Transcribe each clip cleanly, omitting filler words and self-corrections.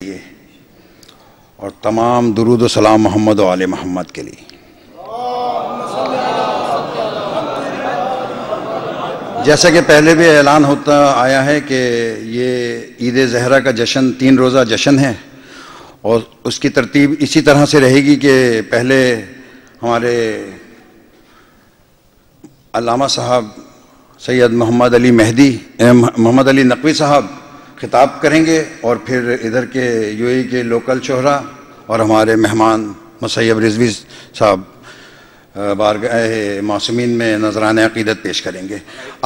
لیے اور تمام درود و سلام محمد و آل محمد کے لیے۔ جیسا کہ پہلے بھی اعلان ہوتا آیا ہے کہ یہ عید زہرہ کا جشن 3 روزہ جشن ہے اور اس کی ترتیب اسی طرح سے رہے گی کہ پہلے ہمارے علامہ صاحب سید محمد علی نقوی صاحب خطاب کریں گے اور پھر ادھر کے یو اے ای کے لوکل شہرا اور ہمارے مہمان مسیب رضوی صاحب بارگاہ معصومین میں نذران عقیدت پیش کریں گے۔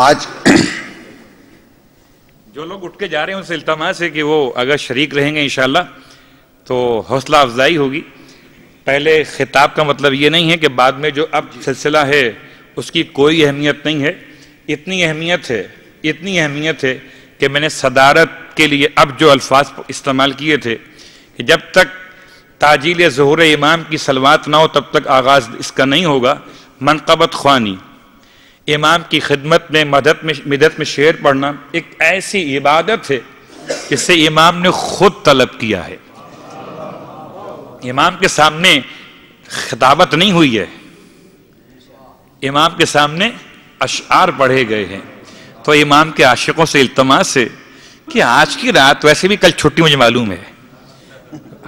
آج جو لوگ اٹھ کے جا رہے ہیں ان سے التماس ہے کہ وہ اگر شریک رہیں گے انشاءاللہ تو حوصلہ افزائی ہوگی۔ پہلے خطاب کا مطلب یہ نہیں ہے کہ بعد میں جو اب سلسلہ ہے اس کی کوئی اہمیت نہیں ہے، اتنی اہمیت ہے کہ میں نے صدارت کے لیے اب جو الفاظ استعمال کیے تھے کہ جب تک تعجیل ظہور امام کی صلوات نہ ہو تب تک آغاز اس کا نہیں ہوگا۔ منقبت خوانی، امام کی خدمت میں مدد میں شعر پڑھنا ایک ایسی عبادت ہے جس سے امام نے خود طلب کیا ہے۔ امام کے سامنے خطابت نہیں ہوئی ہے، امام کے سامنے اشعار پڑھے گئے ہیں۔ تو امام کے عاشقوں سے التماس ہے کہ آج کی رات، ویسے بھی کل چھٹی مجھے معلوم ہے،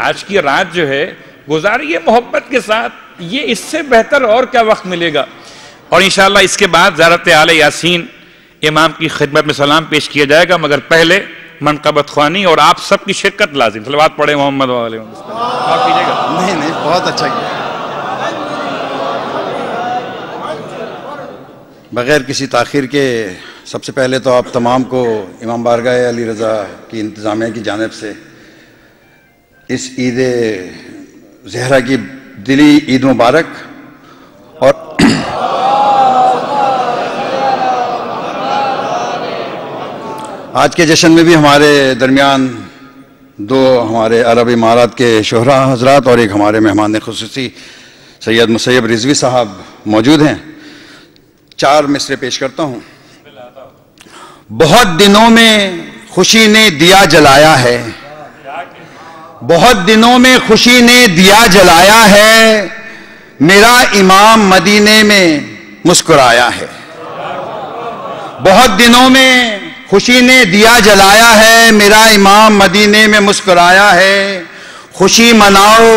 آج کی رات جو ہے گزاریے محبت کے ساتھ، یہ اس سے بہتر اور کیا وقت ملے گا۔ اور انشاءاللہ اس کے بعد زیارت آل یاسین امام کی خدمت میں سلام پیش کیا جائے گا، مگر پہلے منقبت خوانی اور آپ سب کی شرکت لازم۔ صلوات پڑھیں محمد علیہ وسلم۔ اور پیجئے گا؟ نہیں بہت اچھا کیا۔ بغیر کسی تاخیر کے سب سے پہلے تو آپ تمام کو امام بارگاہ علی رضا کی انتظامیہ کی جانب سے اس عید زہرہ کی دلی عید مبارک۔ اور آج کے جشن میں بھی ہمارے درمیان 2 ہمارے عرب امارات کے شہرا حضرات اور ایک ہمارے مہمان خصوصی سید مسیب رضوی صاحب موجود ہیں۔ 4 مصرے پیش کرتا ہوں۔ بہت دنوں میں خوشی نے دیا جلایا ہے، بہت دنوں میں خوشی نے دیا جلایا ہے، میرا امام مدینے میں مسکرایا ہے۔ بہت دنوں میں خوشی نے دیا جلایا ہے، میرا امام مدینے میں مسکرایا ہے۔ خوشی مناؤ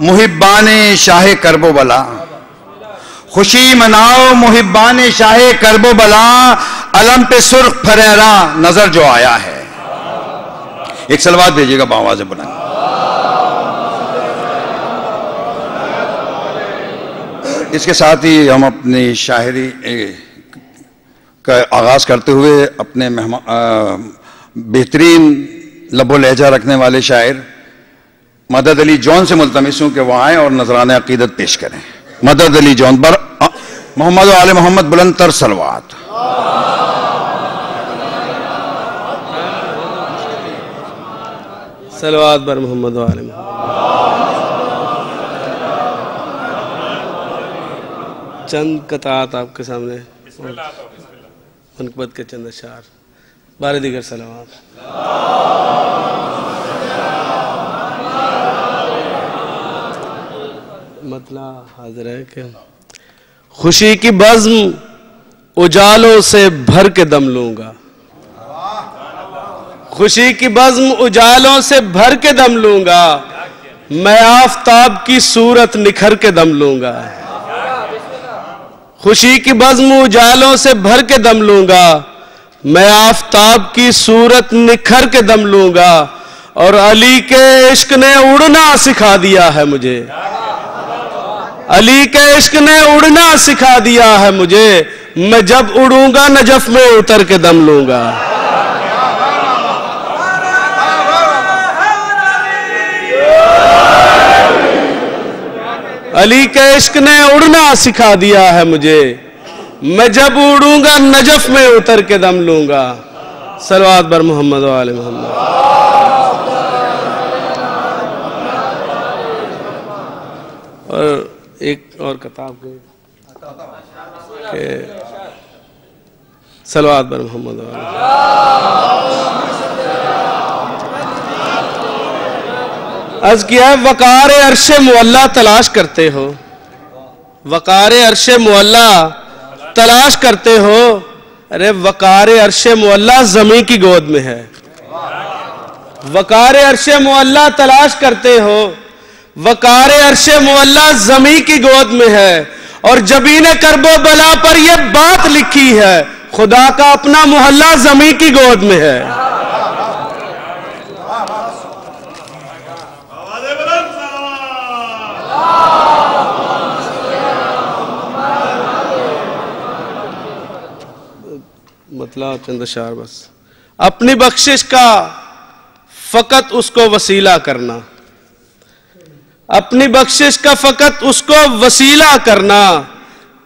محبان شاہ کرب و بلا، خوشی مناؤ محبان شاہ کرب و بلا، علم پہ سرخ پھریرا نظر جو آیا ہے۔ ایک صلوات بھیجیے گا بآواز بلند۔ اس کے ساتھ ہی ہم اپنی شاعری کا آغاز کرتے ہوئے اپنے بہترین لب و لہجہ رکھنے والے شاعر مدد علی جون سے ملتمس ہوں کہ وہ آئیں اور نذران عقیدت پیش کریں۔ مدد علی جون محمد و آل محمد بلند تر صلوات۔ صلوات بر محمد و آل محمد۔ چند قطعات آپ کے سامنے، منقبت کے چند اشعار، بارے دیگر صلوات۔ مطلع حاضر ہے کہ خوشی کی بزم اجالوں سے بھر کے دم لوں گا، خوشی کی بزم اجالوں سے بھر کے دم لوں گا، میں آفتاب کی صورت نکھر کے دم لوں گا۔ خوشی کی بزم اجالوں سے بھر کے دم لوں گا، میں آفتاب کی صورت نکھر کے دم لوں گا، اور علی کے عشق نے اڑنا سکھا دیا ہے مجھے، علی کے عشق نے اڑنا سکھا دیا ہے مجھے، میں جب اڑوں گا نجف میں اتر کے دم لوں گا۔ علی کے عشق نے اڑنا سکھا دیا ہے مجھے، میں جب اڑوں گا نجف میں اتر کے دم لوں گا۔ صلوات بر محمد و آل محمد۔ اور ایک اور کتاب کہ صلوات بر محمد و آل محمد۔ عرض کیا ہے وقار عرش معلا تلاش کرتے ہو، وقار عرش معلا تلاش کرتے ہو، ارے وقار عرش معلا زمین کی گود میں ہے، وقار عرش معلا تلاش کرتے ہو، وقار عرش معلا زمین کی گود میں ہے، اور جبین کرب و بلا پر یہ بات لکھی ہے خدا کا اپنا محلہ زمین کی گود میں ہے۔ مطلب چند اشعار بس۔ اپنی بخشش کا فقط اس کو وسیلہ کرنا، اپنی بخشش کا فقط اس کو وسیلہ کرنا،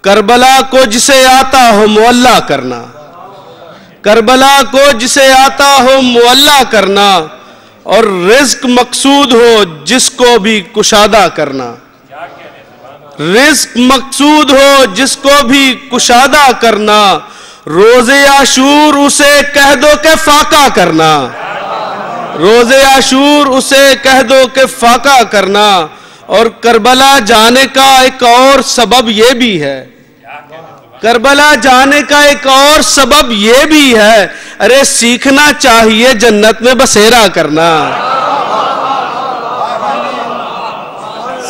کربلا کو جسے آتا ہو معلّہ کرنا، کربلا کو جسے آتا ہو معلّہ کرنا، اور رزق مقصود ہو جس کو بھی کشادہ کرنا، رزق مقصود ہو جس کو بھی کشادہ کرنا، روز عاشور اسے کہہ دو کہ فاقہ کرنا، روز عاشور اسے کہہ دو کہ فاقہ کرنا، اور کربلا جانے کا ایک اور سبب یہ بھی ہے، کربلا جانے کا ایک اور سبب یہ بھی ہے، ارے سیکھنا چاہیے جنت میں بسیرا کرنا،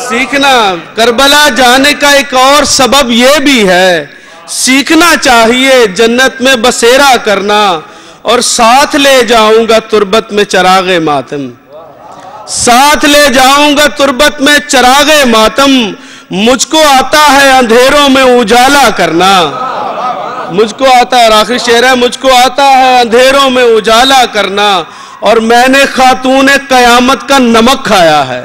سیکھنا، کربلا جانے کا ایک اور سبب یہ بھی ہے، سیکھنا چاہیے جنت میں بسیرا کرنا، اور ساتھ لے جاؤں گا تربت میں چراغ ماتم، ساتھ لے جاؤں گا تربت میں چراغ ماتم، مجھ کو آتا ہے اندھیروں میں اجالا کرنا، مجھ کو آتا ہے، اور آخری شعر ہے، مجھ کو آتا ہے اندھیروں میں اجالا کرنا، اور میں نے خاتون قیامت کا نمک کھایا ہے،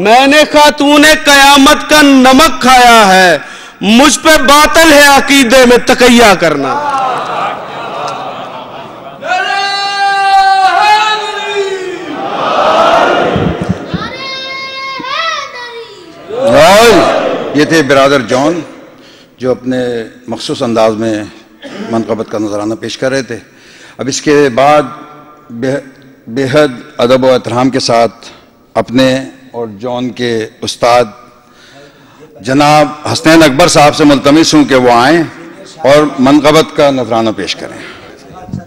میں نے خاتون قیامت کا نمک کھایا ہے، مجھ پہ باطل ہے عقیدے میں تقیہ کرنا۔ یہ تھے برادر جان جو اپنے مخصوص انداز میں منقبت کا نذرانہ پیش کر رہے تھے۔ اب اس کے بعد بے حد ادب و احترام کے ساتھ اپنے اور جان کے استاد جناب حسنین اکبر صاحب سے ملتمس ہوں کہ وہ آئیں اور منقبت کا نذرانہ پیش کریں۔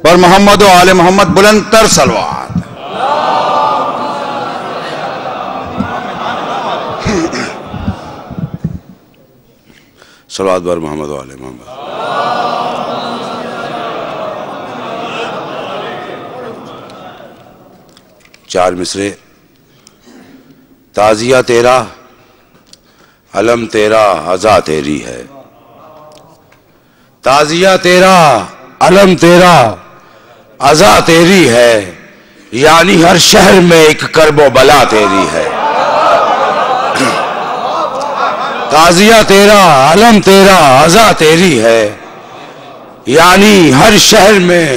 پر محمد و آل محمد بلند تر صلوات۔ صلوات بر محمد و آل محمد۔ چار مصرے۔ تعزیہ تیرا، علم تیرا، عزا تیری ہے، تعزیہ تیرا، علم تیرا، عزا تیری ہے، یعنی ہر شہر میں ایک کرب و بلا تیری ہے، تعزیہ تیرا، علم تیرا، عزا تیری ہے، یعنی ہر شہر میں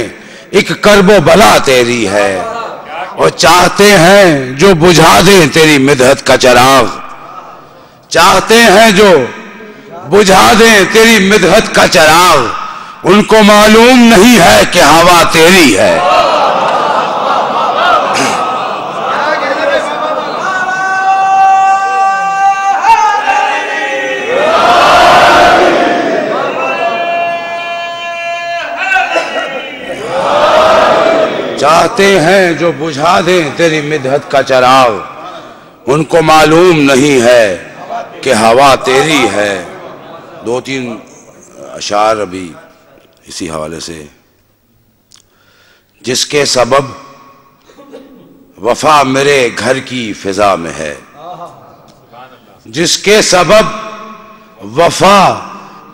ایک کرب و بلا تیری ہے، اور چاہتے ہیں جو بجھا دیں تیری مدحت کا چراغ، چاہتے ہیں جو بجھا دیں تیری مدحت کا چراغ، ان کو معلوم نہیں ہے کہ ہوا تیری ہے۔ چاہتے ہیں جو بجھا دیں تیری مدحت کا چراغ، ان کو معلوم نہیں ہے کہ ہوا تیری ہے۔ دو تین اشعار ابھی اسی حوالے سے۔ جس کے سبب وفا میرے گھر کی فضا میں ہے، جس کے سبب وفا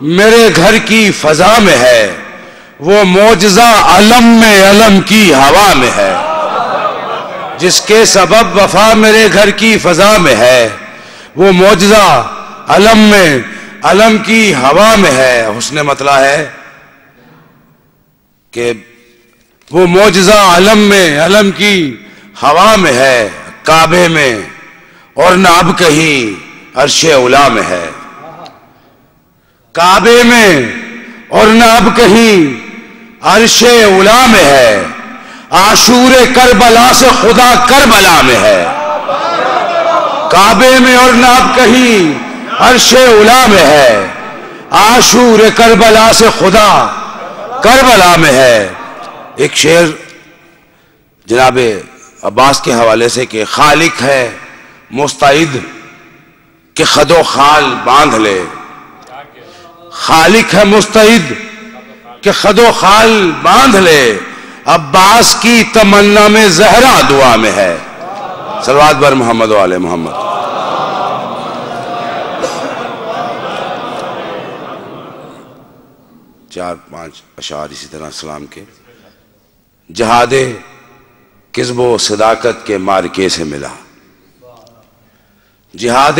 میرے گھر کی فضا میں ہے، وہ معجزہ علم میں علم کی ہوا میں ہے، جس کے سبب وفا میرے گھر کی فضا میں ہے، وہ معجزہ علم میں علم کی ہوا میں ہے۔ حسن مطلع ہے کہ وہ معجزہ علم میں علم کی ہوا میں ہے، کعبے میں اور نہ اب کہیں عرش اولا میں ہے، کعبے میں اور نہ اب کہیں عرش اولا میں ہے، عاشور کربلا سے خدا کربلا میں ہے، کعبے میں اور نہ کہیں عرش اولا میں ہے، عاشور کربلا سے خدا کربلا میں ہے۔ ایک شعر جناب عباس کے حوالے سے کہ خالق ہے مستعد کہ خد و خال باندھ لے، خالق ہے مستعد کہ خد و خال باندھ لے، عباس کی تمنا میں زہرا دعا میں ہے۔ صلوات بر محمد و آل محمد۔ 4-5 اشعار اسی طرح اسلام کے۔ جہاد کذب و صداقت کے مارکے سے ملا، جہاد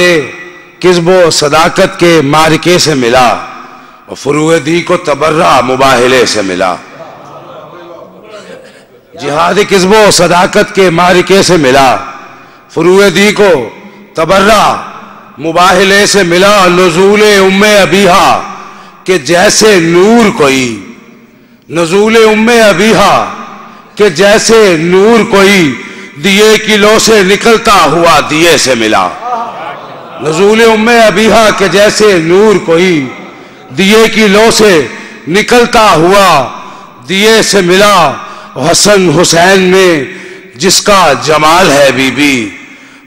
کذب و صداقت کے مارکے سے ملا، اور فروع دی کو تبرہ مباہلے سے ملا۔ جہاد کذب و صداقت کے مارکے سے ملا، فروع دی کو تبرہ مباہلے سے ملا۔ نزول ام ابیہا کہ جیسے نور کوئی، نزول ام ابیہا کہ جیسے نور کوئی، دیے کی لو سے نکلتا ہوا دیے سے ملا۔ نزول ام ابیہا کہ جیسے نور کوئی، دیے کی لو سے نکلتا ہوا دیے سے ملا۔ حسن حسین میں جس کا جمال ہے بی بی،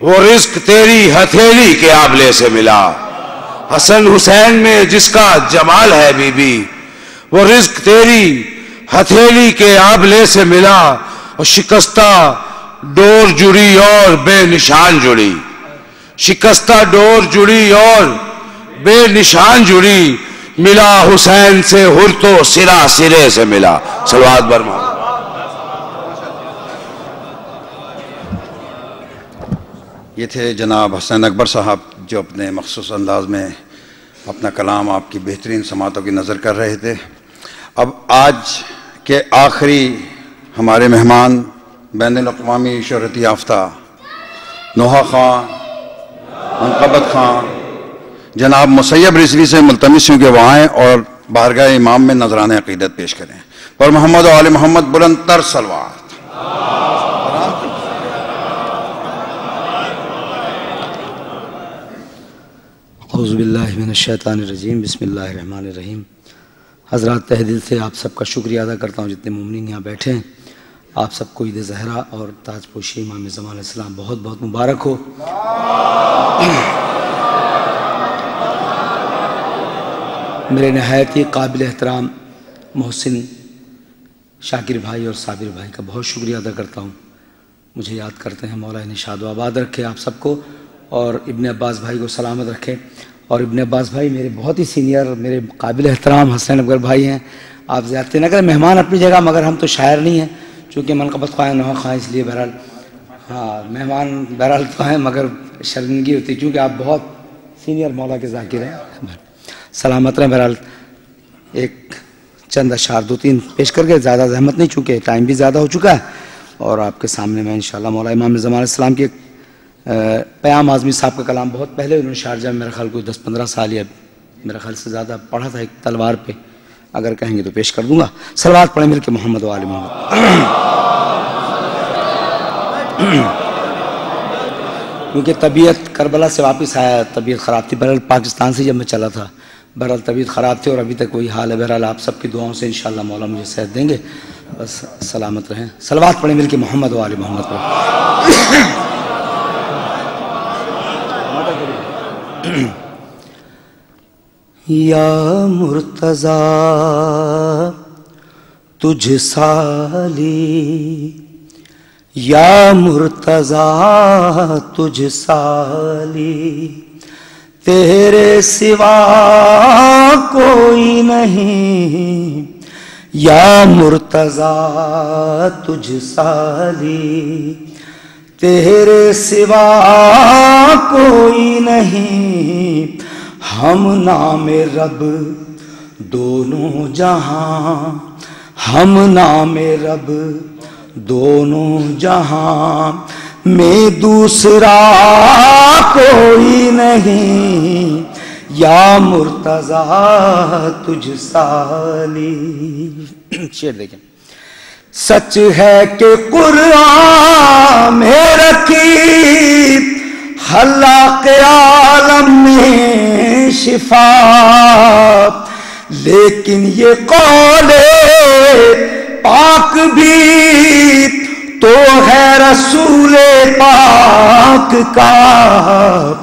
وہ رزق تیری ہتھیلی کے آبلے سے ملا۔ حسن حسین میں جس کا جمال ہے بی بی، وہ رزق تیری ہتھیلی کے آبلے سے ملا۔ اور شکستہ ڈور جڑی اور بے نشان جڑی، شکستہ ڈور جڑی اور بے نشان جڑی، ملا حسین سے ہر تو سرا سرے سے ملا۔ صلوات بر محمد۔ یہ تھے جناب حسین اکبر صاحب جو اپنے مخصوص انداز میں اپنا کلام آپ کی بہترین سماعتوں کی نظر کر رہے تھے۔ اب آج کے آخری ہمارے مہمان بین الاقوامی شہرت یافتہ نوحہ خان منقبت خان جناب مسیب رضوی سے ملتمس ہوں کہ وہ آئیں اور بارگاہ امام میں نذرانِ عقیدت پیش کریں۔ پر محمد و آل محمد بلند تر صلوات۔ اعوذ باللہ من الشیطان الرجیم، بسم اللہ الرحمن الرحیم۔ حضرات تہ دل سے آپ سب کا شکریہ ادا کرتا ہوں جتنے مومنین یہاں بیٹھے ہیں۔ آپ سب کو عید زہرا اور تاج پوشی امام زمان علیہ السلام بہت بہت مبارک ہو۔ میرے نہایت ہی قابل احترام محسن شاکر بھائی اور صابر بھائی کا بہت شکریہ ادا کرتا ہوں، مجھے یاد کرتے ہیں۔ مولا انہیں شاد و آباد رکھے آپ سب کو، اور ابن عباس بھائی کو سلامت رکھے۔ اور ابن عباس بھائی میرے بہت ہی سینئر، میرے قابل احترام حسین اکبر بھائی ہیں، آپ زیادتی نہ کریں، مہمان اپنی جگہ، مگر ہم تو شاعر نہیں ہیں، چونکہ منقبت خواہ نوحہ خواہ، اس لیے بہرحال ہاں مہمان بہرحال تو ہیں، مگر شرمندگی ہوتی ہے کیونکہ آپ بہت سینئر مولا کے ذاکر ہیں۔ سلامت رہیں۔ بہرحال ایک چند اشعار 2-3 پیش کر کے، زیادہ زحمت نہیں، چونکہ ٹائم بھی زیادہ ہو چکا ہے، اور آپ کے سامنے میں انشاءاللہ مولا امام زمان علیہ السلام کی پیام اعظمی صاحب کا کلام بہت پہلے انہوں نے شارجہ میں میرا خیال کوئی 10-15 سال یا میرا خیال سے زیادہ پڑھا تھا، ایک تلوار پہ، اگر کہیں گے تو پیش کر دوں گا۔ صلوات پڑھیں مل کے محمد و آل محمد۔ کیونکہ طبیعت کربلا سے واپس آیا، طبیعت خراب تھی، بہرحال پاکستان سے جب میں چلا تھا، بہرحال طبیعت خراب تھی اور ابھی تک وہی حال ہے۔ بہرحال آپ سب کی دعاؤں سے انشاءاللہ مولا مجھے صحت دیں گے، بس سلامت رہیں۔ صلوات پڑھیں مل کے محمد و آل محمد پر۔ یا مرتضیٰ تجھ سالی، یا مرتضیٰ تجھ سالی، تیرے سوا کوئی نہیں، یا مرتضیٰ تجھ سالی، تیرے سوا کوئی نہیں، ہم نام رب دونوں جہاں، ہم نام رب دونوں جہاں میں دوسرا کوئی نہیں، یا مرتضیٰ تجھ سالی۔ شعر دیکھیں۔ سچ ہے کہ قرآن میں رکھی اللہ کے عالم میں شفا، لیکن یہ قول پاک بھی تو ہے رسول پاک کا،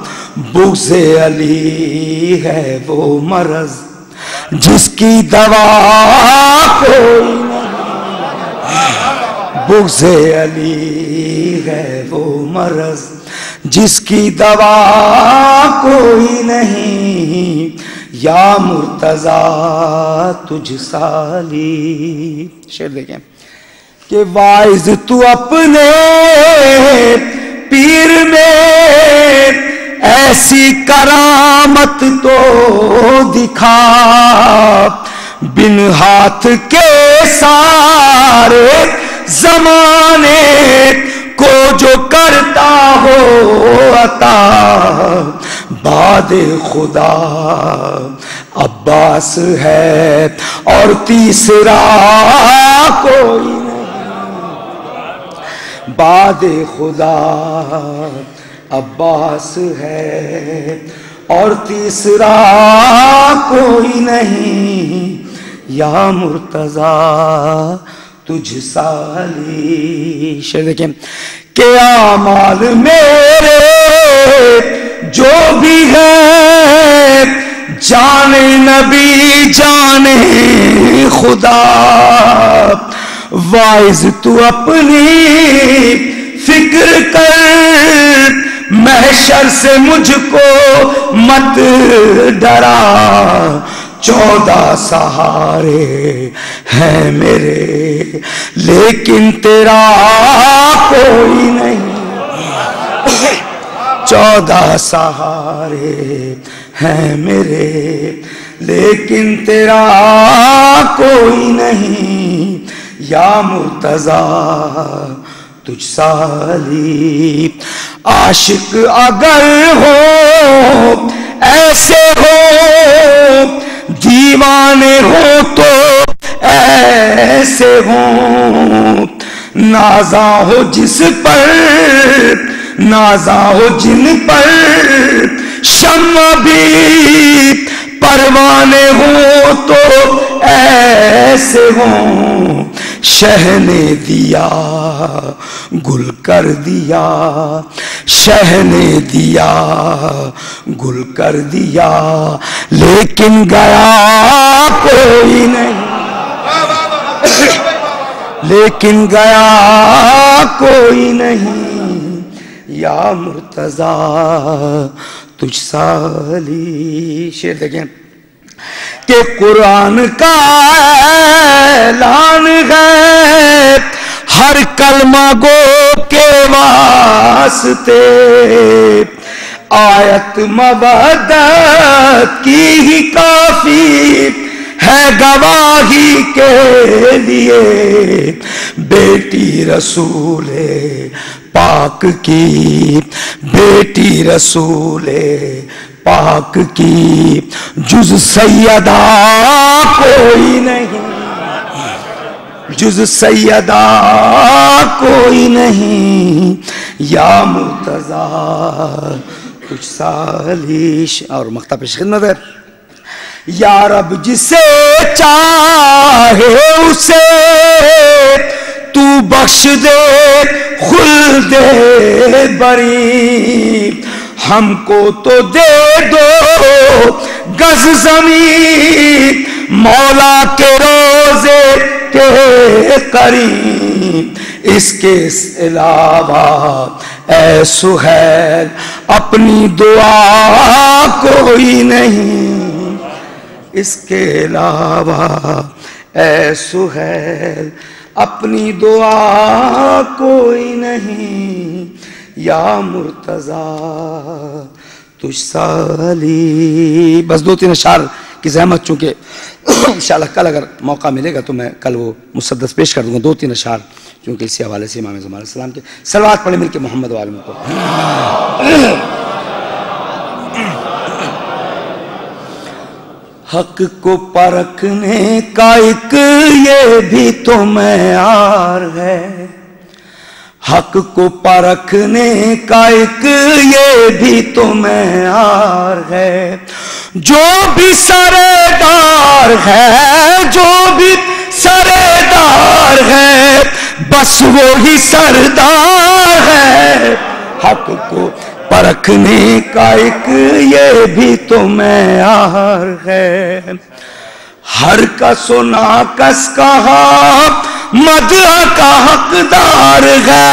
بغض علی ہے وہ مرض جس کی دوا کوئی نہیں، بغض علی ہے وہ مرض جس کی دوا کوئی نہیں، یا مرتضیٰ تجھ سالی۔ شعر دیکھیں کہ واعظ تو اپنے پیر میں ایسی کرامت تو دکھا، بن ہاتھ کے سارے زمانے کو جو کرتا ہو عطا، بعد خدا عباس ہے اور تیسرا کوئی نہیں، بعد خدا عباس ہے اور تیسرا کوئی نہیں، یا مرتضیٰ تجھ سالی۔ شعر دیکھیں کہ اعمال میرے جو بھی ہے جانے نبی جانے خدا، واعظ تو اپنی فکر کر، محشر سے مجھ کو مت ڈرا، 14 سہارے ہیں میرے لیکن تیرا کوئی نہیں، 14 سہارے ہیں میرے لیکن تیرا کوئی نہیں، یا مرتضیٰ تجھ سالی۔ عاشق اگر ہو ایسے ہو، دیوانے ہو تو ایسے ہوں، نازا ہو جس پر نازا ہو جن پر، شمع بھی پروانے ہو تو ایسے ہوں، شہ نے دیا گل کر دیا، شہ نے دیا گل کر دیا، لیکن گیا کوئی نہیں، لیکن گیا کوئی نہیں، یا مرتضیٰ تجھ سالی۔ شعر دیکھیں کہ قرآن کا اعلان ہے ہر کلمہ گو کے واسطے، آیت مودت کی ہی کافی ہے گواہی کے لیے، بیٹی رسول پاک کی، بیٹی رسول پاک کی، جز سیدہ کوئی نہیں، جز سیدہ کوئی نہیں، یا مرتضیٰ کچھ سالیش۔ اور مقطع پیش خدمت ہے، یا رب جسے چاہے اسے تو بخش دے خلد بری، ہم کو تو دے دو گز زمین مولا کے روزے کے قریب، اس کے علاوہ اے سہیل اپنی دعا کوئی نہیں، اس کے علاوہ اے سہیل اپنی دعا کوئی نہیں، یا مرتضیٰ تجھ سالی۔ بس 2-3 اشعار کی زحمت، چونکہ انشاءاللہ کل اگر موقع ملے گا تو میں کل وہ مسدس پیش کر دوں گا، 2-3 اشعار، چونکہ اسی حوالے سے امام زمان علیہ السلام کے صلوات پڑھیں مل کے محمد و عالم کو۔ حق کو پرکھنے کا ایک یہ بھی تو معیار ہے، حق کو پرکھنے کا ایک یہ بھی تو معیار ہے. جو بھی سردار ہے، جو بھی سردار ہے، بس وہی سردار ہے. حق کو پرکھنے کا ایک یہ بھی تو معیار ہے. ہر کس و ناکس کہا مدح کا حقدار ہے.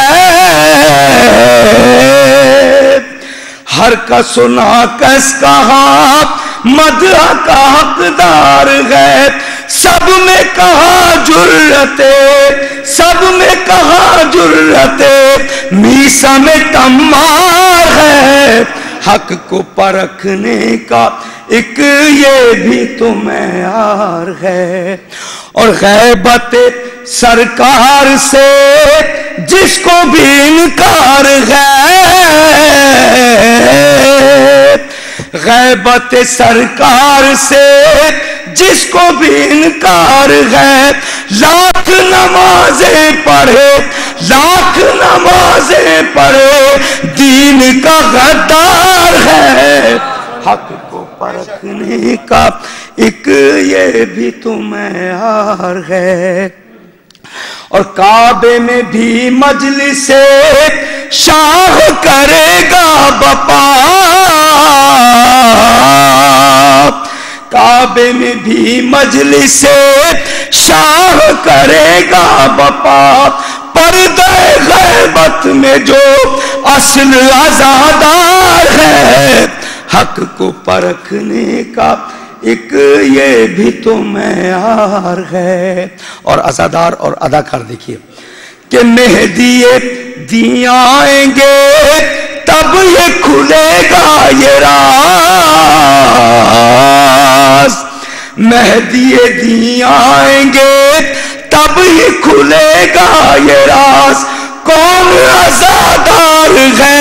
ہر کس و ناکس کہا مدح کا حقدار ہے. سب میں کہا جرتے، سب میں کہا جرتے، میسا میں تمار ہے. حق کو پرکھنے کا ایک یہ بھی تو معیار ہے. اور غیبت سرکار سے جس کو بھی انکار ہے، غیبت سرکار سے جس کو بھی انکار ہے، لاکھ نمازیں پڑھے، لاکھ نمازیں پڑھے، دین کا غدار ہے. حق کو پرکھنے کا ایک یہ بھی تو معیار ہے. اور کعبے میں بھی مجلس شاہ کرے گا بپا، کعبے میں بھی مجلس شاہ کرے گا بپا. پردہ غیبت میں جو اصل عزادار ہے، حق کو پرکھنے کا ایک یہ بھی تو معیار ہے. اور عزادار اور اداکار دیکھیے کہ مہدی دی آئیں گے تب یہ کھلے گا یہ راز. مہدی دی آئیں گے تب یہ کھلے گا یہ راز. کون عزادار ہے،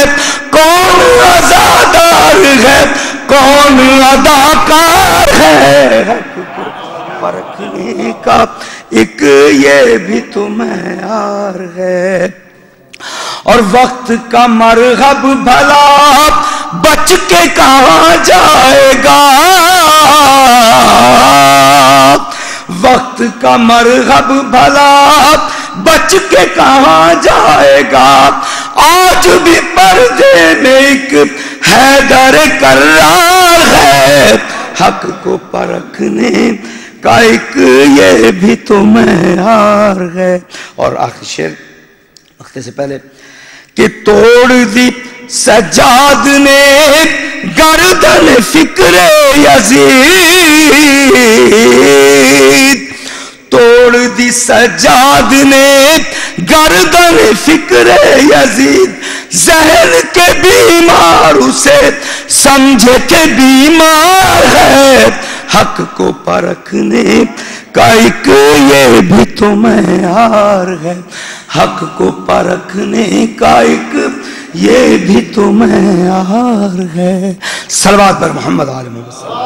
کون عزادار ہے، کون اداکار ہے. حق کو پرکھنے کا ایک یہ بھی تو معیار ہے. اور وقت کا مرغب بھلا بچ کے کہاں جائے گا، وقت کا مرغب بھلا بچ کے کہاں جائے گا. آج بھی پردے میں ایک حیدر کرار ہے. حق کو پرکھنے کا ایک یہ بھی تو معیار ہے. اور آخری شعر وقت سے پہلے کہ توڑ دی سجاد نے گردن فکر یزید، توڑ دی سجاد نے گردن فکر یزید. ذہن کے بیمار اسے سمجھے کہ بیمار ہے. حق کو پرکھنے کا ایک یہ بھی تو معیار ہے. حق کو پرکھنے کا ایک یہ بھی تو معیار ہے. صلوات پر محمد علیہ وسلم.